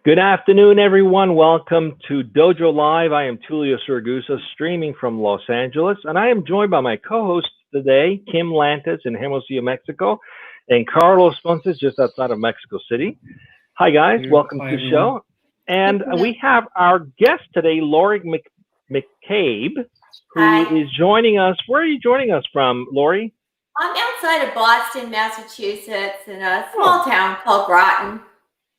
Good afternoon, everyone. Welcome to Dojo Live. I am Tulio Siragusa, streaming from Los Angeles, and I am joined by my co-hosts today, Kim Lantis in Hermosillo, Mexico, and Carlos Ponces just outside of Mexico City. Hi, guys. Welcome to the show. And we have our guest today, Laurie McCabe, who is joining us. Where are you joining us from, Laurie? I'm outside of Boston, Massachusetts, in a small town called Groton.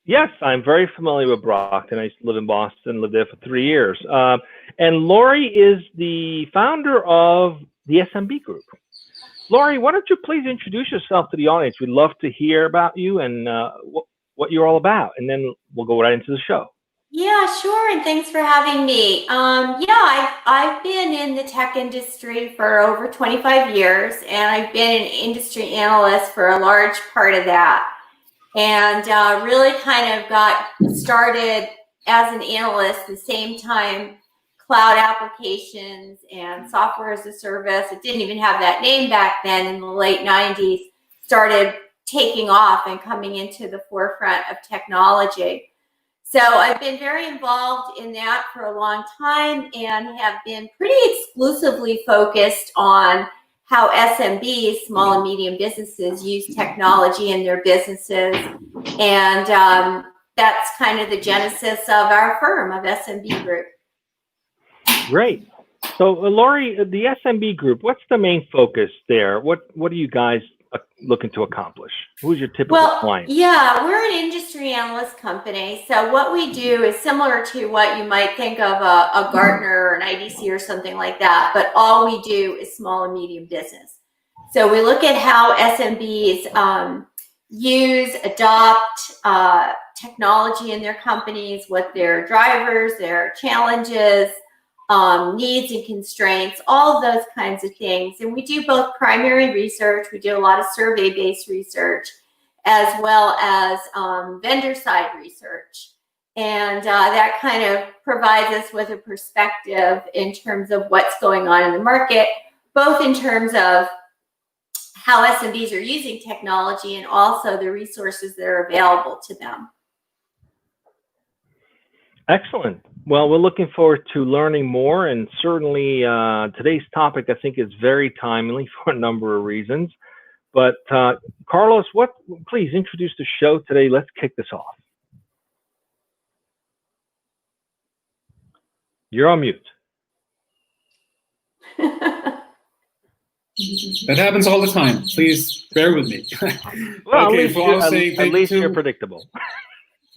Yes, I'm very familiar with Brockton. I used to live in Boston, lived there for 3 years. And Laurie is the founder of the SMB Group. Laurie, why don't you please introduce yourself to the audience? We'd love to hear about you and what you're all about, and then we'll go right into the show. Yeah, sure, and thanks for having me. I've been in the tech industry for over 25 years, and I've been an industry analyst for a large part of that. And really kind of got started as an analyst the same time cloud applications and software as a service, it didn't even have that name back then, in the late 90s, started taking off and coming into the forefront of technology. So I've been very involved in that for a long time and have been pretty exclusively focused on how SMBs, small and medium businesses, use technology in their businesses. And that's kind of the genesis of our firm, of SMB Group. Great. So, Laurie, the SMB Group, what's the main focus there? What are you guys looking to accomplish? Who's your typical client? Yeah, we're an industry analyst company. So what we do is similar to what you might think of a Gartner or an IDC or something like that, but all we do is small and medium business. So we look at how SMBs use, adopt technology in their companies, what their drivers, their challenges, needs and constraints, all of those kinds of things. And we do both primary research, we do a lot of survey-based research, as well as vendor side research. And that kind of provides us with a perspective in terms of what's going on in the market, both in terms of how SMBs are using technology and also the resources that are available to them. Excellent. Well, we're looking forward to learning more, and certainly today's topic, I think, is very timely for a number of reasons. But Carlos, please introduce the show today. Let's kick this off. You're on mute. That happens all the time. Please bear with me. Well, okay, at least you're predictable.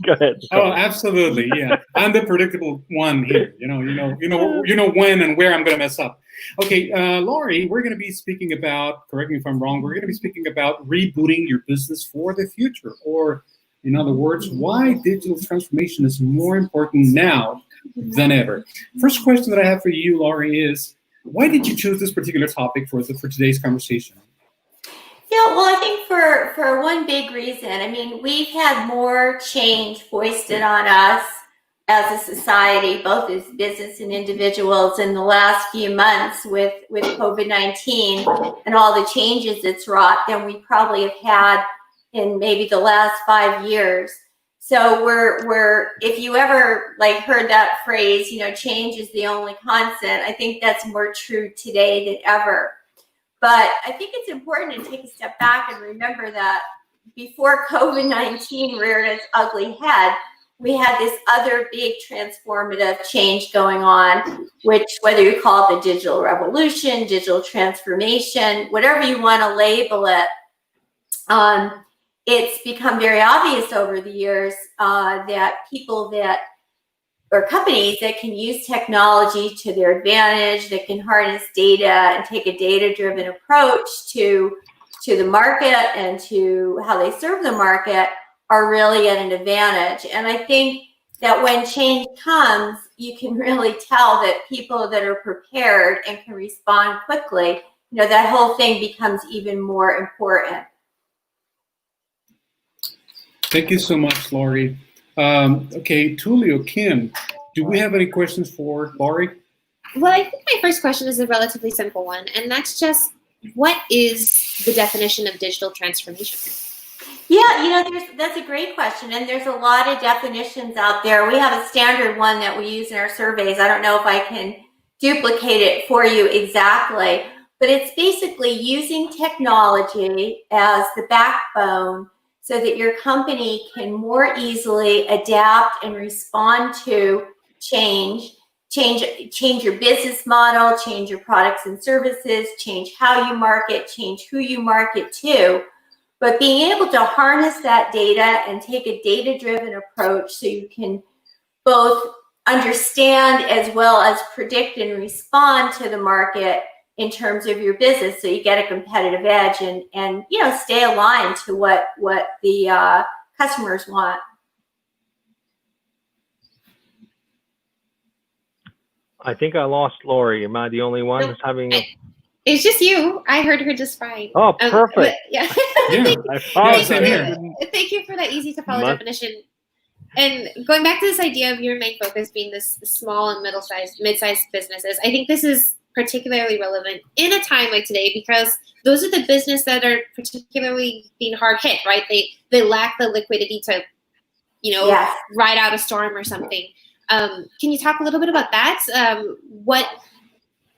Go ahead. Oh, absolutely. Yeah, I'm the predictable one here. You know when and where I'm going to mess up. Okay, Laurie, we're going to be speaking about. Correct me if I'm wrong. We're going to be speaking about rebooting your business for the future, or in other words, why digital transformation is more important now than ever. First question that I have for you, Laurie, is why did you choose this particular topic for today's conversation? Yeah, well, I think for one big reason, I mean, we've had more change foisted on us as a society, both as business and individuals, in the last few months with COVID-19 and all the changes it's wrought than we probably have had in maybe the last 5 years. So we're if you ever heard that phrase, change is the only constant, I think that's more true today than ever. But I think it's important to take a step back and remember that before COVID-19 reared its ugly head, we had this other big transformative change going on, which, whether you call it the digital revolution, digital transformation, whatever you want to label it, it's become very obvious over the years that people or companies that can use technology to their advantage, that can harness data and take a data-driven approach to the market and to how they serve the market are really at an advantage. And I think that when change comes, you can really tell that people that are prepared and can respond quickly, that whole thing becomes even more important. Thank you so much, Laurie. Okay, Tulio, Kim, do we have any questions for Laurie? Well, I think my first question is a relatively simple one, and that's just, what is the definition of digital transformation? Yeah, that's a great question, and there's a lot of definitions out there. We have a standard one that we use in our surveys. I don't know if I can duplicate it for you exactly, but it's basically using technology as the backbone so that your company can more easily adapt and respond to change your business model, change your products and services, change how you market, change who you market to. But being able to harness that data and take a data-driven approach so you can both understand as well as predict and respond to the market in terms of your business, so you get a competitive edge and stay aligned to what the customers want. I think I lost Laurie. Am I the only one who's having a... It's just you. I heard her just fine. Oh, perfect. Yeah. Same here. Thank you for that easy to follow definition. And going back to this idea of your main focus being this small and mid-sized businesses, I think this is particularly relevant in a time like today because those are the business that are particularly being hard hit, right? They lack the liquidity to, ride out a storm or something. Can you talk a little bit about that?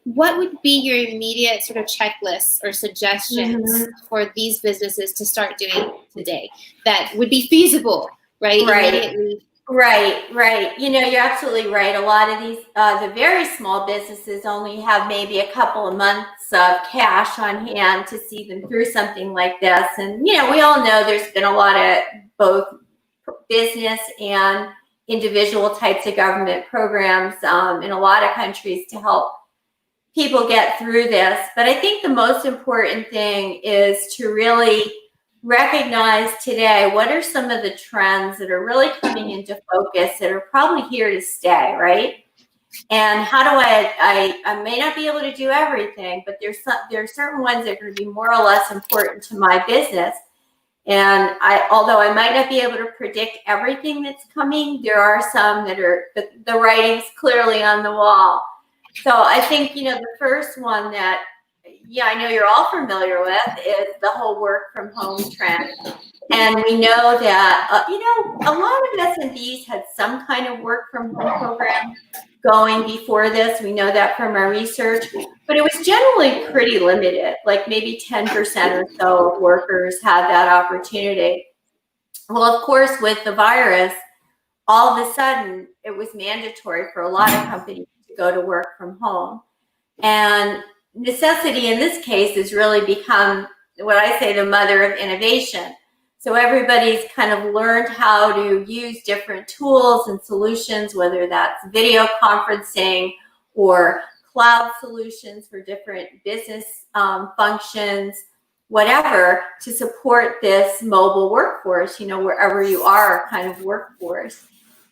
What would be your immediate sort of checklist or suggestions for these businesses to start doing today that would be feasible, right? Immediately. Right. You're absolutely right. A lot of these, the very small businesses only have maybe a couple of months of cash on hand to see them through something like this. And, we all know there's been a lot of both business and individual types of government programs in a lot of countries to help people get through this. But I think the most important thing is to really recognize today what are some of the trends that are really coming into focus that are probably here to stay, right? And how do I may not be able to do everything, but there are certain ones that are going to be more or less important to my business. And although I might not be able to predict everything that's coming, there are some that are the writing's clearly on the wall. So I think, the first one that, I know you're all familiar with is the whole work from home trend. And we know that, a lot of SMBs had some kind of work from home program going before this. We know that from our research, but it was generally pretty limited, like maybe 10% or so of workers had that opportunity. Well, of course, with the virus, all of a sudden, it was mandatory for a lot of companies to go to work from home. And necessity in this case has really become what I say the mother of innovation. So everybody's kind of learned how to use different tools and solutions, whether that's video conferencing or cloud solutions for different business functions, whatever, to support this mobile workforce, wherever you are kind of workforce.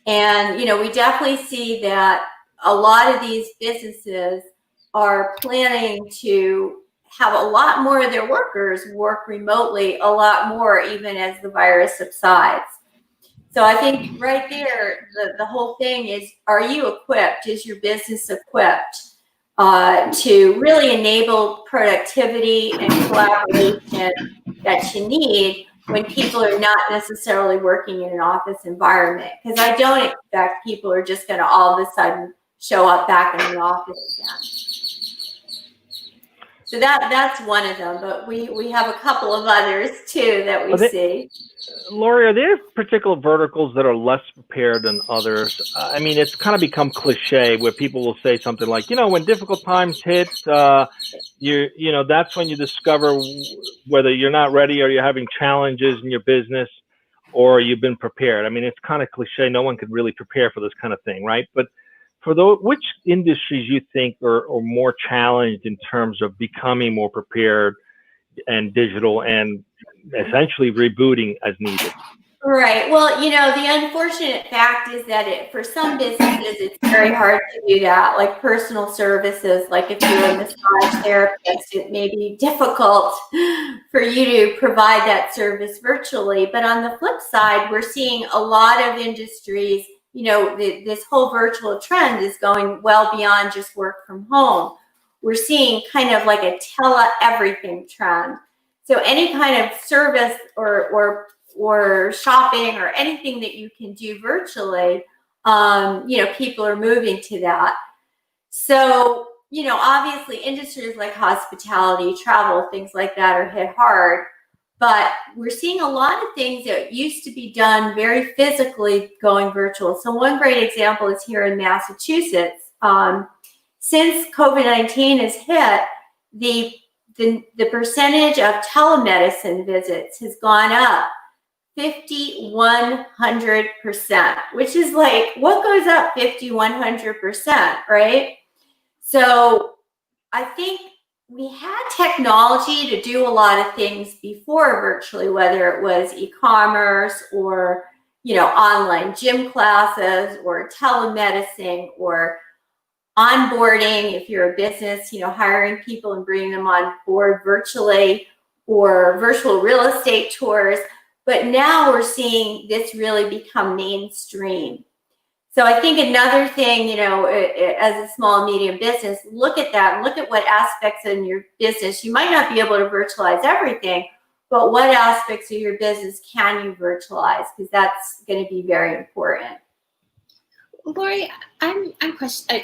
And, we definitely see that a lot of these businesses are planning to have a lot more of their workers work remotely, a lot more even as the virus subsides. So I think right there, the whole thing is, are you equipped? Is your business equipped to really enable productivity and collaboration that you need when people are not necessarily working in an office environment? Because I don't expect people are just going to all of a sudden show up back in the office again. So that's one of them, but we have a couple of others too that we see. Laurie, are there particular verticals that are less prepared than others? I mean, it's kind of become cliche where people will say something like, when difficult times hit, that's when you discover whether you're not ready or you're having challenges in your business or you've been prepared. I mean, it's kind of cliche. No one could really prepare for this kind of thing, right? But for which industries you think are more challenged in terms of becoming more prepared and digital and essentially rebooting as needed? Right. Well, the unfortunate fact is that for some businesses, it's very hard to do that. Like personal services, like if you're a massage therapist, it may be difficult for you to provide that service virtually. But on the flip side, we're seeing a lot of industries, this whole virtual trend is going well beyond just work from home. We're seeing kind of like a tele-everything trend. So any kind of service or or shopping or anything that you can do virtually, people are moving to that. So, obviously industries like hospitality, travel, things like that are hit hard, but we're seeing a lot of things that used to be done very physically going virtual. So one great example is here in Massachusetts. Since COVID-19 has hit, the percentage of telemedicine visits has gone up 5,100%, which is like, what goes up 5,100%, right? So I think we had technology to do a lot of things before virtually, whether it was e-commerce or, online gym classes or telemedicine or onboarding if you're a business, hiring people and bringing them on board virtually, or virtual real estate tours. But now we're seeing this really become mainstream. So I think another thing, as a small, medium business, look at that and look at what aspects in your business. You might not be able to virtualize everything, but what aspects of your business can you virtualize? Because that's going to be very important. Laurie, I'm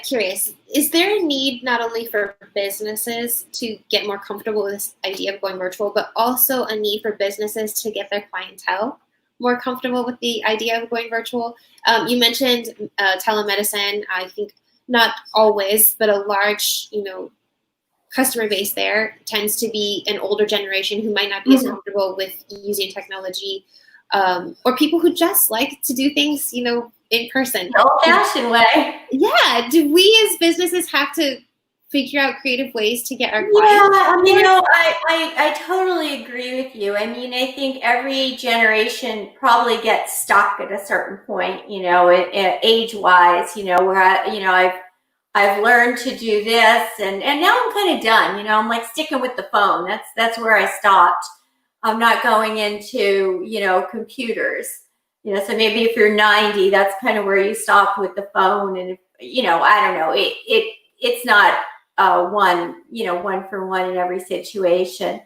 curious. Is there a need not only for businesses to get more comfortable with this idea of going virtual, but also a need for businesses to get their clientele more comfortable with the idea of going virtual? You mentioned telemedicine. I think not always, but a large, customer base there tends to be an older generation who might not be as comfortable with using technology, or people who just like to do things, in person. The old-fashioned way. Yeah. Do we as businesses have to figure out creative ways to get our clients? I totally agree with you. I think every generation probably gets stuck at a certain point, age-wise, where I've learned to do this and now I'm kind of done, I'm like sticking with the phone. That's where I stopped. I'm not going into, computers. So maybe if you're 90, that's kind of where you stop with the phone. And, I don't know, it's not one for one in every situation.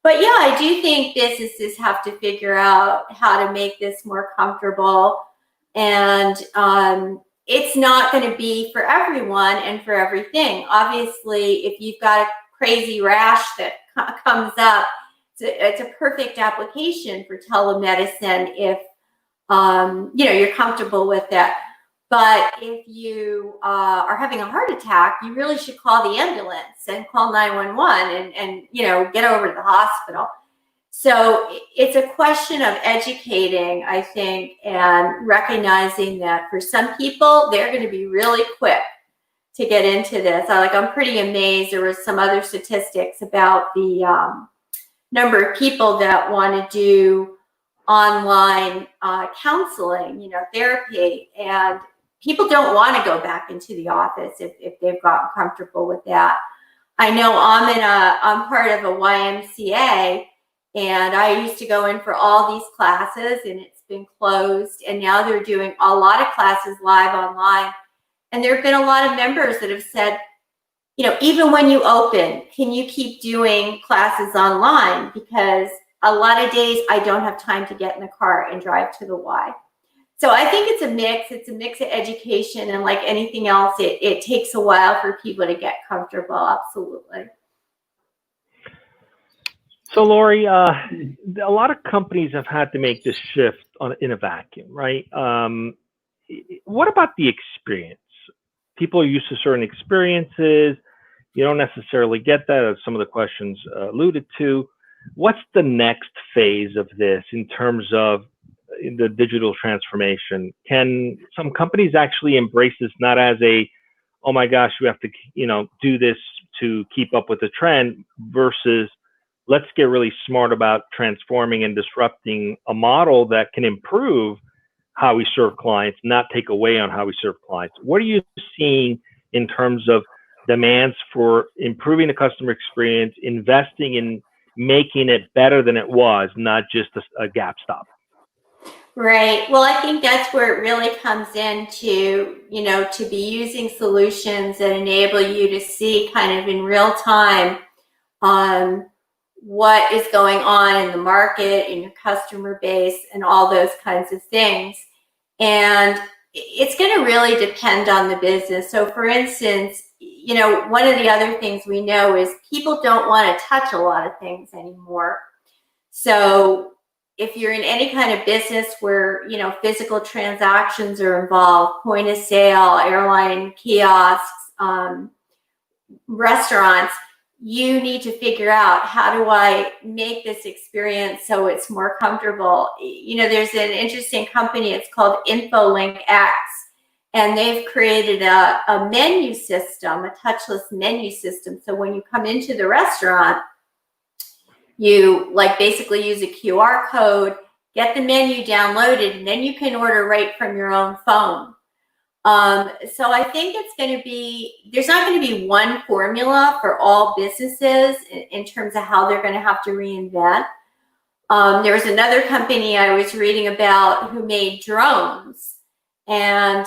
But yeah, I do think businesses have to figure out how to make this more comfortable. And it's not going to be for everyone and for everything. Obviously, if you've got a crazy rash that comes up, it's a perfect application for telemedicine if you're comfortable with that. But if you are having a heart attack, you really should call the ambulance and call 911 and get over to the hospital. So it's a question of educating, I think, and recognizing that for some people, they're going to be really quick to get into this. I'm pretty amazed. There was some other statistics about the number of people that want to do online counseling, therapy, and people don't want to go back into the office if they've gotten comfortable with that. I know I'm part of a YMCA, and I used to go in for all these classes, and it's been closed, and now they're doing a lot of classes live online. And there have been a lot of members that have said, even when you open, can you keep doing classes online? Because a lot of days I don't have time to get in the car and drive to the Y. So I think it's a mix. It's a mix of education, and like anything else, it takes a while for people to get comfortable. Absolutely. So Laurie, a lot of companies have had to make this shift in a vacuum, right? What about the experience? People are used to certain experiences. You don't necessarily get that, as some of the questions alluded to. What's the next phase of this in terms of the digital transformation? Can some companies actually embrace this not as a, oh my gosh, we have to, do this to keep up with the trend, versus let's get really smart about transforming and disrupting a model that can improve how we serve clients, not take away on how we serve clients? What are you seeing in terms of demands for improving the customer experience, investing in making it better than it was, not just a gap stop? Right. Well, I think that's where it really comes into, to be using solutions that enable you to see kind of in real time what is going on in the market, in your customer base, and all those kinds of things. And it's going to really depend on the business. So for instance, you know, one of the other things we know is people don't want to touch a lot of things anymore. So if you're in any kind of business where, you know, physical transactions are involved, point of sale, airline kiosks, restaurants, you need to figure out, how do I make this experience so it's more comfortable? You know, there's an interesting company, it's called InfoLink X, and they've created a menu system, a touchless menu system. So when you come into the restaurant, you like basically use a QR code, get the menu downloaded, and then you can order right from your own phone. So I think it's going to be, there's not going to be one formula for all businesses in terms of how they're going to have to reinvent. There was another company I was reading about who made drones and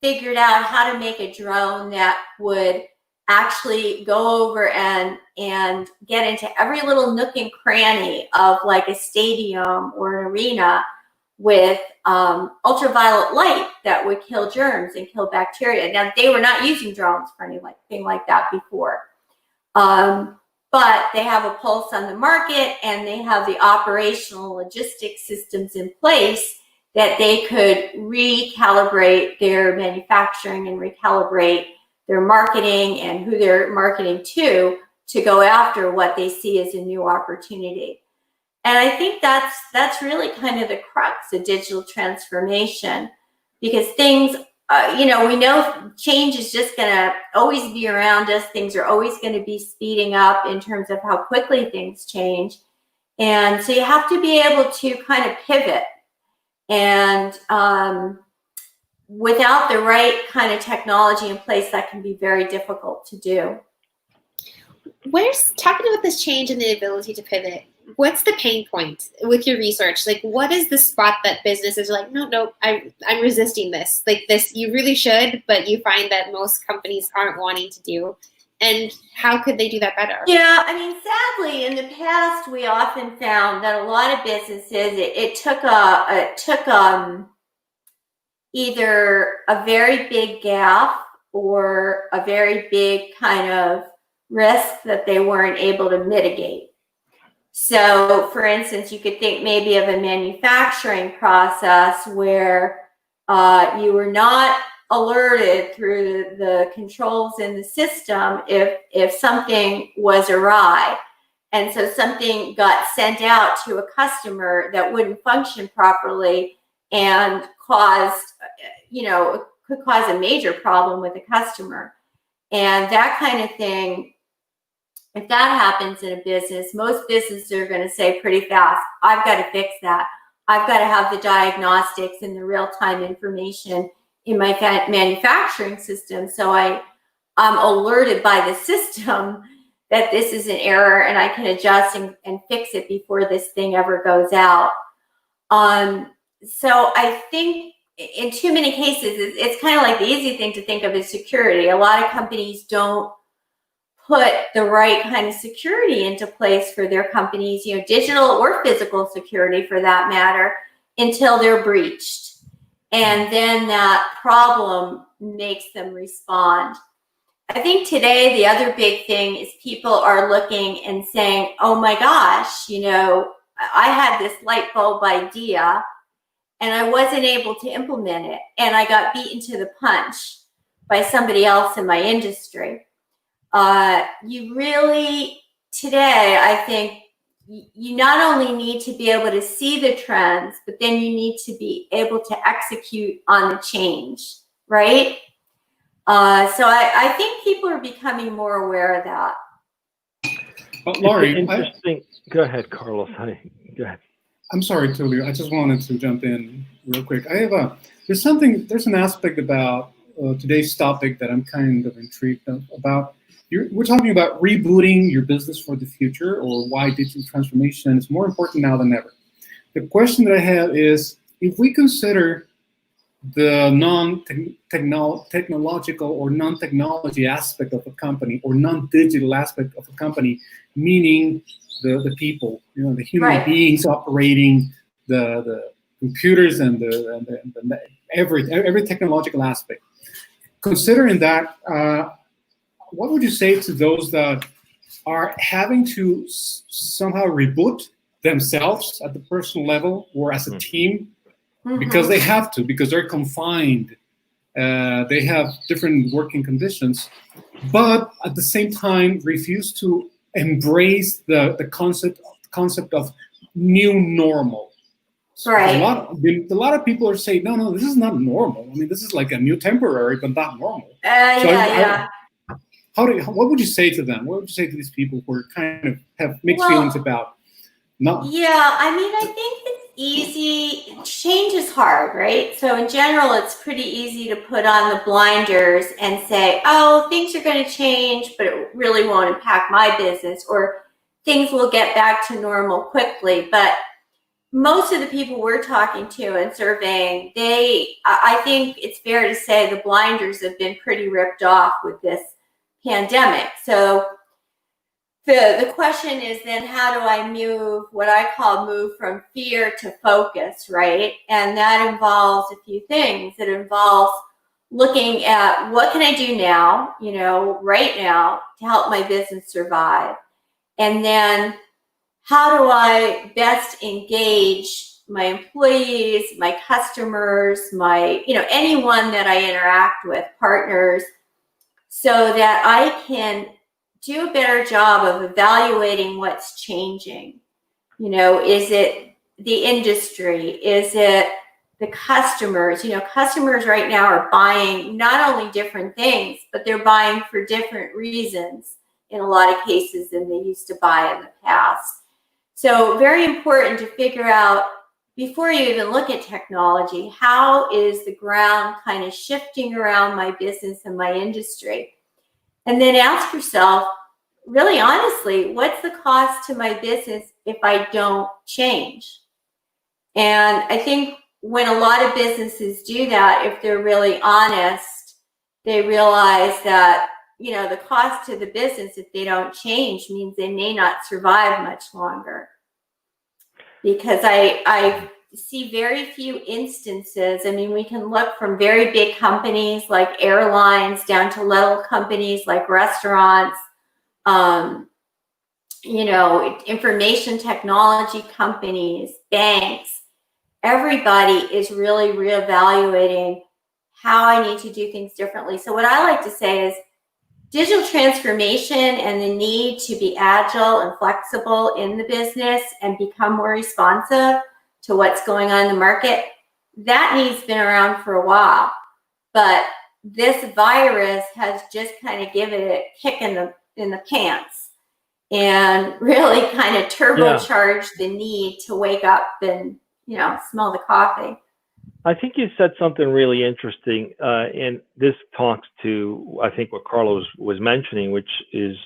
figured out how to make a drone that would actually go over and get into every little nook and cranny of like a stadium or an arena with ultraviolet light that would kill germs and kill bacteria. Now, they were not using drones for anything like that before. But they have a pulse on the market, and they have the operational logistics systems in place that they could recalibrate their manufacturing and recalibrate their marketing and who they're marketing to go after what they see as a new opportunity. And I think that's really kind of the crux of digital transformation, because things, you know, we know change is just going to always be around us. Things are always going to be speeding up in terms of how quickly things change. And so you have to be able to kind of pivot. And without the right kind of technology in place, that can be very difficult to do. Where's talking about this change and the ability to pivot? What's the pain point with your research? Like, what is the spot that businesses are like, no, I'm resisting this. Like this, you really should, but you find that most companies aren't wanting to do. And how could they do that better? Yeah, I mean, sadly, in the past, we often found that a lot of businesses, it took either a very big gaffe or a very big kind of risk that they weren't able to mitigate. So, for instance, you could think maybe of a manufacturing process where you were not alerted through the controls in the system if something was awry. And so something got sent out to a customer that wouldn't function properly and caused, you know, could cause a major problem with the customer. And that kind of thing, if that happens in a business, most businesses are going to say pretty fast, I've got to fix that. I've got to have the diagnostics and the real-time information in my manufacturing system, so I'm alerted by the system that this is an error and I can adjust and fix it before this thing ever goes out. So I think in too many cases, it's kind of like the easy thing to think of as security. A lot of companies don't put the right kind of security into place for their companies, you know, digital or physical security for that matter, until they're breached. And then that problem makes them respond. I think today the other big thing is people are looking and saying, oh my gosh, you know, I had this light bulb idea and I wasn't able to implement it. And I got beaten to the punch by somebody else in my industry. You really, today, I think, you not only need to be able to see the trends, but then you need to be able to execute on the change, right? So I think people are becoming more aware of that. Laurie, interesting. Go ahead, Carlos. Honey. Go ahead. I'm sorry, Tulio. I just wanted to jump in real quick. There's an aspect about today's topic that I'm kind of intrigued about. We're talking about rebooting your business for the future, or why digital transformation is more important now than ever. The question that I have is, if we consider the non-technological or non-technology aspect of a company or non-digital aspect of a company, meaning the people, the human beings operating the computers and every technological aspect. Considering that, what would you say to those that are having to somehow reboot themselves at the personal level or as a team? Because they have to, because they're confined, they have different working conditions, but at the same time refuse to embrace the concept of new normal. Right. A lot of people are saying, no, this is not normal. I mean, this is like a new temporary, but not normal. What would you say to them? What would you say to these people who are kind of have mixed feelings about? Yeah, I mean, I think it's easy. Change is hard, right? So in general, it's pretty easy to put on the blinders and say, oh, things are going to change, but it really won't impact my business, or things will get back to normal quickly. But most of the people we're talking to and surveying, I think it's fair to say the blinders have been pretty ripped off with this pandemic. So the question is then, how do I move from fear to focus, right? And that involves a few things. It involves looking at what can I do now, right now to help my business survive? And then how do I best engage my employees, my customers, anyone that I interact with, partners, so that I can do a better job of evaluating what's changing. Is it the industry? Is it the customers? Customers right now are buying not only different things, but they're buying for different reasons in a lot of cases than they used to buy in the past. So very important to figure out, before you even look at technology, how is the ground kind of shifting around my business and my industry? And then ask yourself, really honestly, what's the cost to my business if I don't change? And I think when a lot of businesses do that, if they're really honest, they realize that, the cost to the business if they don't change means they may not survive much longer. Because I see very few instances. I mean, we can look from very big companies like airlines down to little companies like restaurants, information technology companies, banks. Everybody is really reevaluating how I need to do things differently. So what I like to say is digital transformation and the need to be agile and flexible in the business and become more responsive to what's going on in the market, that need's been around for a while. But this virus has just kind of given it a kick in the pants and really kind of turbocharged the need to wake up and, smell the coffee. I think you said something really interesting, and this talks to, I think, what Carlos was mentioning, which is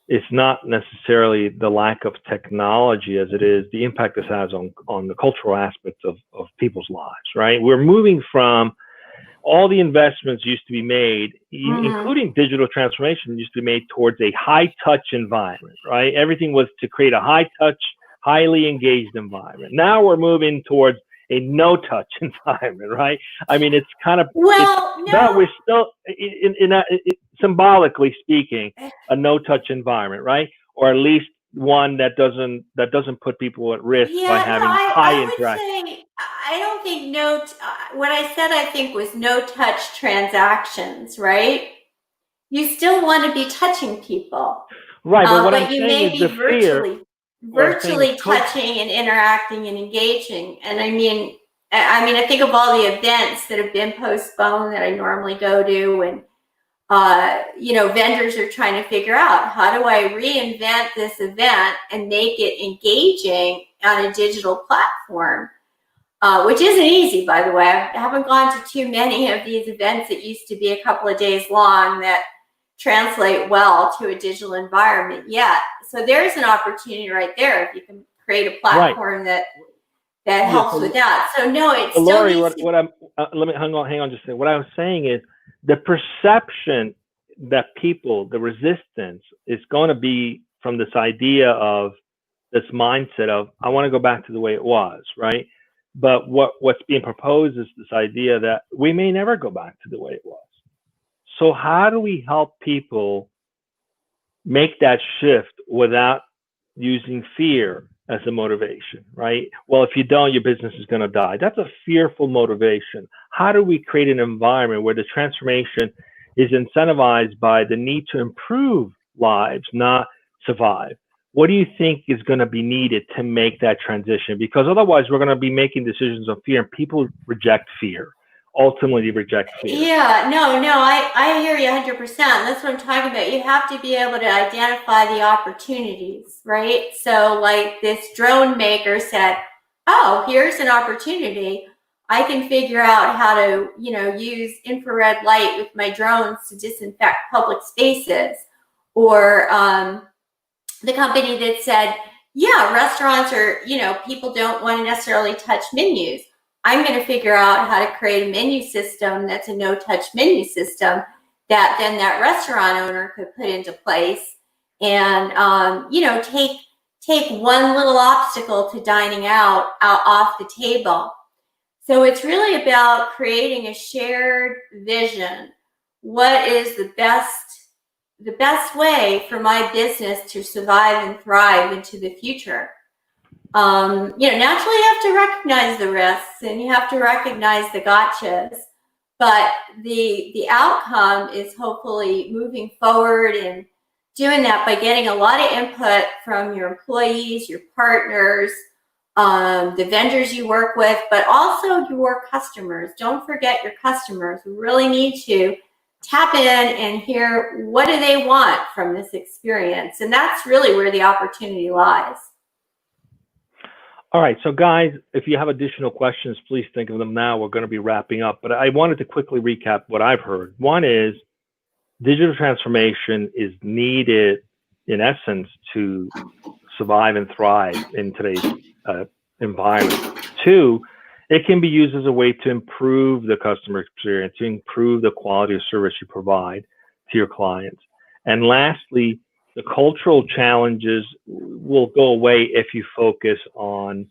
it's not necessarily the lack of technology as it is the impact this has on the cultural aspects of people's lives, right? We're moving from all the investments used to be made, including digital transformation, used to be made towards a high-touch environment, right? Everything was to create a high-touch, highly engaged environment. Now we're moving towards a no-touch environment, right? I mean, it's kind of but we're still symbolically speaking a no-touch environment, right? Or at least one that doesn't put people at risk by having high interaction. I don't think what I said I think was no-touch transactions, right? You still want to be touching people, right? But what I'm you saying may is be the virtually touching and interacting and engaging. And I mean, I think of all the events that have been postponed that I normally go to, and vendors are trying to figure out, how do I reinvent this event and make it engaging on a digital platform, which isn't easy, by the way. I haven't gone to too many of these events that used to be a couple of days long that translate well to a digital environment yet. So there's an opportunity right there if you can create a platform that that helps with that. So no, it still Laurie, needs what I'm let me hang on just a second. What I was saying is the perception that people, the resistance is going to be from this idea of this mindset of I want to go back to the way it was, right? But what's being proposed is this idea that we may never go back to the way it was. So how do we help people make that shift without using fear as a motivation, right? Well, if you don't, your business is going to die. That's a fearful motivation. How do we create an environment where the transformation is incentivized by the need to improve lives, not survive? What do you think is going to be needed to make that transition? Because otherwise, we're going to be making decisions of fear, and people reject fear. Ultimately, reject fear. Yeah, no, I hear you 100%. That's what I'm talking about. You have to be able to identify the opportunities, right? So like this drone maker said, oh, here's an opportunity. I can figure out how to, use infrared light with my drones to disinfect public spaces. Or the company that said, yeah, restaurants are, people don't want to necessarily touch menus. I'm going to figure out how to create a menu system that's a no-touch menu system that then that restaurant owner could put into place and, take one little obstacle to dining out off the table. So it's really about creating a shared vision. What is the best way for my business to survive and thrive into the future? Naturally you have to recognize the risks and you have to recognize the gotchas, but the outcome is hopefully moving forward and doing that by getting a lot of input from your employees, your partners, the vendors you work with, but also your customers. Don't forget your customers. We really need to tap in and hear what do they want from this experience. And that's really where the opportunity lies. All right, so guys, if you have additional questions, please think of them now. We're going to be wrapping up, but I wanted to quickly recap what I've heard. One is digital transformation is needed, in essence, to survive and thrive in today's environment. Two, it can be used as a way to improve the customer experience, to improve the quality of service you provide to your clients. And lastly, the cultural challenges will go away if you focus on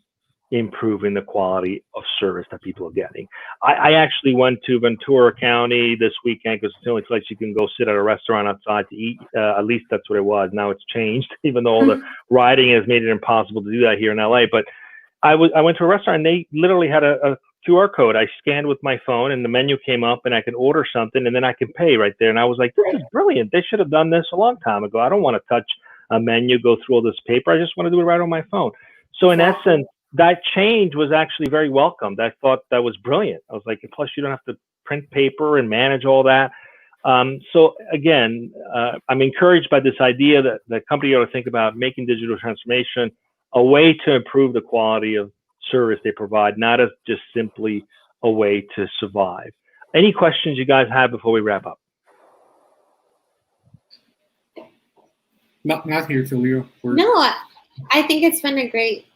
improving the quality of service that people are getting. I actually went to Ventura County this weekend because it's the only place you can go sit at a restaurant outside to eat. At least that's what it was. Now it's changed, even though all the riding has made it impossible to do that here in LA. But I went to a restaurant and they literally had a QR code. I scanned with my phone and the menu came up and I could order something and then I could pay right there. And I was like, this is brilliant. They should have done this a long time ago. I don't want to touch a menu, go through all this paper. I just want to do it right on my phone. So in essence, that change was actually very welcomed. I thought that was brilliant. I was like, plus you don't have to print paper and manage all that. So again, I'm encouraged by this idea that the company ought to think about making digital transformation a way to improve the quality of service they provide, not as just simply a way to survive. Any questions you guys have before we wrap up? Not here, Tulio. No, I think it's been a great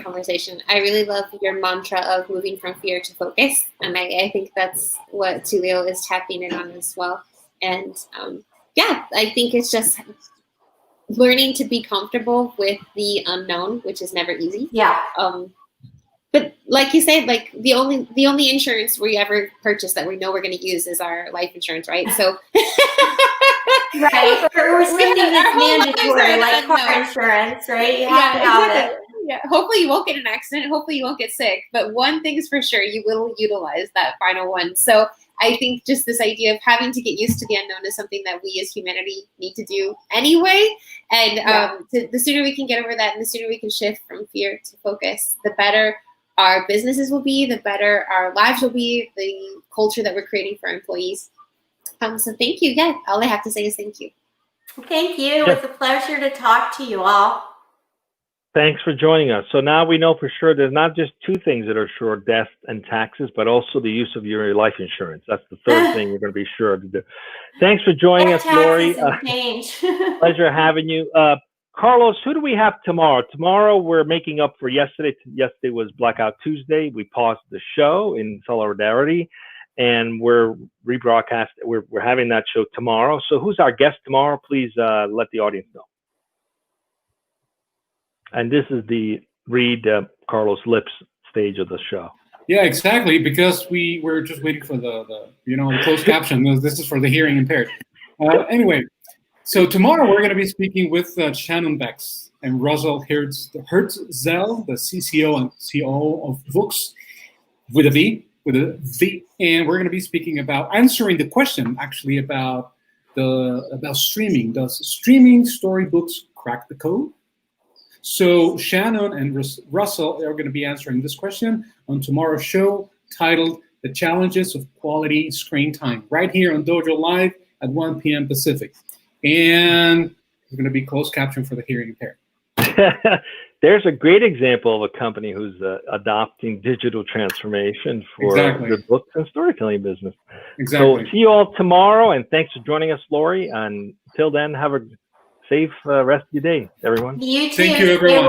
conversation. I really love your mantra of moving from fear to focus, and I think that's what Tulio is tapping in on as well. And I think it's just learning to be comfortable with the unknown, which is never easy. Yeah. But like you said, like the only insurance we ever purchase that we know we're going to use is our life insurance, right? So right, or something that's mandatory, like car insurance, right? You have to have it. Yeah. Hopefully you won't get in an accident. Hopefully you won't get sick. But one thing is for sure, you will utilize that final one. So I think just this idea of having to get used to the unknown is something that we as humanity need to do anyway. And the sooner we can get over that and the sooner we can shift from fear to focus, the better our businesses will be, the better our lives will be, the culture that we're creating for our employees. So thank you. Yeah, all I have to say is thank you. Thank you. It was a pleasure to talk to you all. Thanks for joining us. So now we know for sure there's not just two things that are sure, death and taxes, but also the use of your life insurance. That's the third thing you're going to be sure to do. Thanks for joining us, Laurie. Change. Pleasure having you. Carlos, who do we have tomorrow? Tomorrow we're making up for yesterday. Yesterday was Blackout Tuesday. We paused the show in solidarity, and we're rebroadcast. We're having that show tomorrow. So who's our guest tomorrow? Please let the audience know. And this is the read Carlos lips stage of the show. Yeah, exactly. Because we were just waiting for the closed caption. This is for the hearing impaired. Anyway, so tomorrow we're going to be speaking with Shannon Bex and Russell Hertzel, the CCO and COO of Vooks, with a V, and we're going to be speaking about answering the question actually about streaming. Does streaming storybooks crack the code? So Shannon and Russell are going to be answering this question on tomorrow's show, titled "The Challenges of Quality Screen Time," right here on Dojo Live at 1 p.m. Pacific. And it's going to be closed caption for the hearing impaired. There's a great example of a company who's adopting digital transformation for the books and storytelling business. Exactly. So see you all tomorrow, and thanks for joining us, Laurie. And until then, have a safe rest of your day, everyone. You too. Thank you, everyone.